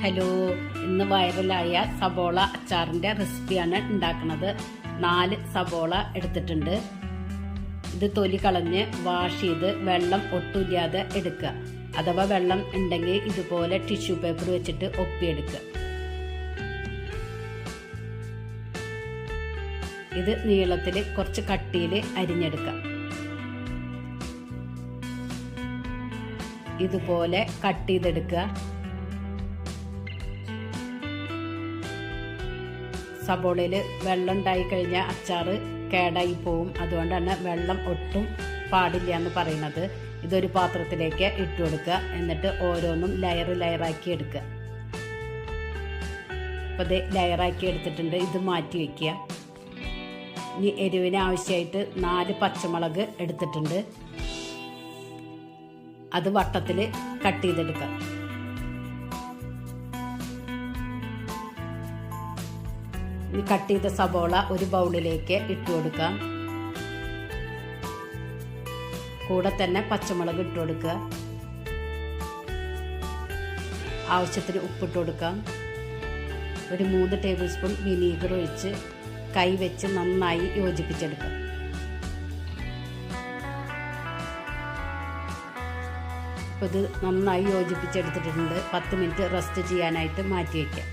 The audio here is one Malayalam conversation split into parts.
ഹലോ, ഇന്ന് വൈറലായ സബോള അച്ചാറിൻ്റെ റെസിപ്പിയാണ് ഉണ്ടാക്കുന്നത്. 4 സബോള എടുത്തിട്ടുണ്ട്. ഇത് തൊലി കളഞ്ഞ് വാഷ് ചെയ്ത് വെള്ളം ഒട്ടുമില്ലാതെ എടുക്കുക. അഥവാ വെള്ളം ഉണ്ടെങ്കിൽ ഇതുപോലെ ടിഷ്യൂ പേപ്പർ വെച്ചിട്ട് ഒപ്പിയെടുക്കുക. ഇത് നീളത്തിൽ കുറച്ച് കട്ടിയിൽ അരിഞ്ഞെടുക്കുക. ഇതുപോലെ കട്ട് ചെയ്തെടുക്കുക. സബോളയിൽ വെള്ളം ഉണ്ടായി കഴിഞ്ഞാൽ അച്ചാറ് കേടായി പോവും. അതുകൊണ്ടാണ് വെള്ളം ഒട്ടും പാടില്ല എന്ന് പറയുന്നത്. ഇതൊരു പാത്രത്തിലേക്ക് ഇട്ട് കൊടുക്കുക. എന്നിട്ട് ഓരോന്നും ലെയറാക്കി എടുക്കുക. അപ്പോൾ ഇത് ലെയറാക്കി എടുത്തിട്ടുണ്ട്. ഇത് മാറ്റി വയ്ക്കുക. ഇനി എരിവിന് ആവശ്യമായിട്ട് 4 പച്ചമുളക് എടുത്തിട്ടുണ്ട്. അത് വട്ടത്തിൽ കട്ട് ചെയ്തെടുക്കുക. ഈ കട്ട് ചെയ്ത സബോള ഒരു ബൗളിലേക്ക് ഇട്ട് കൊടുക്കാം. കൂടെ തന്നെ പച്ചമുളക് ഇട്ട് കൊടുക്കുക. ആവശ്യത്തിന് ഉപ്പിട്ട് കൊടുക്കാം. ഒരു 3 ടേബിൾ സ്പൂൺ വിനീഗർ ഒഴിച്ച് കൈ വെച്ച് നന്നായി യോജിപ്പിച്ചെടുക്കാം. അപ്പോൾ ഇത് നന്നായി യോജിപ്പിച്ചെടുത്തിട്ടുണ്ട്. 10 മിനിറ്റ് റെസ്റ്റ് ചെയ്യാനായിട്ട് മാറ്റി വയ്ക്കാം.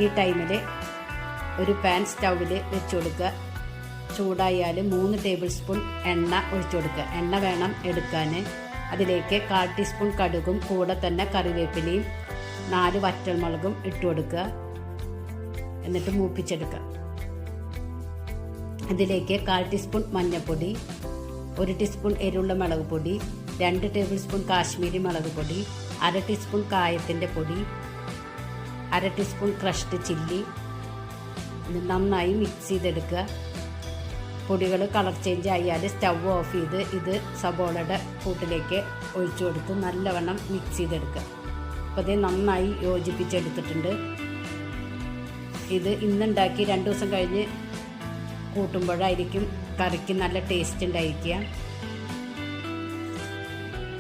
ഈ ടൈമിൽ ഒരു പാൻ സ്റ്റൗവിൽ വെച്ച് കൊടുക്കുക. ചൂടായാൽ 3 ടേബിൾ സ്പൂൺ എണ്ണ ഒഴിച്ചു കൊടുക്കുക. എണ്ണ വേണം എടുക്കാൻ. അതിലേക്ക് 1/4 ടീസ്പൂൺ കടുകും കൂടെ തന്നെ കറിവേപ്പിലയും 4 വറ്റൽമുളകും ഇട്ട് കൊടുക്കുക. എന്നിട്ട് മൂപ്പിച്ചെടുക്കുക. ഇതിലേക്ക് 1/4 ടീസ്പൂൺ മഞ്ഞൾപ്പൊടി, 1 ടീസ്പൂൺ എരിവുള്ള മുളക് പൊടി, 2 ടേബിൾ സ്പൂൺ കാശ്മീരി മുളക് പൊടി, 1/2 ടീസ്പൂൺ കായത്തിൻ്റെ പൊടി, 1/2 ടീസ്പൂൺ ക്രഷ്ഡ് ചില്ലി. നന്നായി മിക്സ് ചെയ്തെടുക്കുക. പൊടികൾ കളർ ചേഞ്ച് ആയാൽ സ്റ്റവ് ഓഫ് ചെയ്ത് ഇത് സബോളയുടെ കൂട്ടിലേക്ക് ഒഴിച്ചു കൊടുത്ത് നല്ലവണ്ണം മിക്സ് ചെയ്തെടുക്കുക. അപ്പോൾ ഇത് നന്നായി യോജിപ്പിച്ചെടുത്തിട്ടുണ്ട്. ഇത് ഇന്നുണ്ടാക്കി 2 ദിവസം കഴിഞ്ഞ് കൂട്ടുമ്പോഴായിരിക്കും കറിക്ക് നല്ല ടേസ്റ്റ് ഉണ്ടായിരിക്കുക.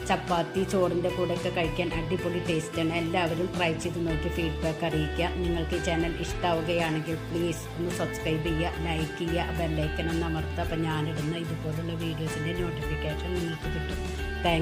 ചപ്പാത്തി ചോറിൻ്റെ കൂടെയൊക്കെ കഴിക്കാൻ അടിപൊളി ടേസ്റ്റാണ്. എല്ലാവരും ട്രൈ ചെയ്ത് നോക്കി ഫീഡ്ബാക്ക് അറിയിക്കുക. നിങ്ങൾക്ക് ഈ ചാനൽ ഇഷ്ടമാവുകയാണെങ്കിൽ പ്ലീസ് ഒന്ന് സബ്സ്ക്രൈബ് ചെയ്യുക, ലൈക്ക് ചെയ്യുക, ബെല്ലൈക്കൺ ഒന്ന് അമർത്തുക. അപ്പോൾ ഞാനിടുന്ന ഇതുപോലുള്ള വീഡിയോസിൻ്റെ നോട്ടിഫിക്കേഷൻ നിങ്ങൾക്ക് കിട്ടും. താങ്ക്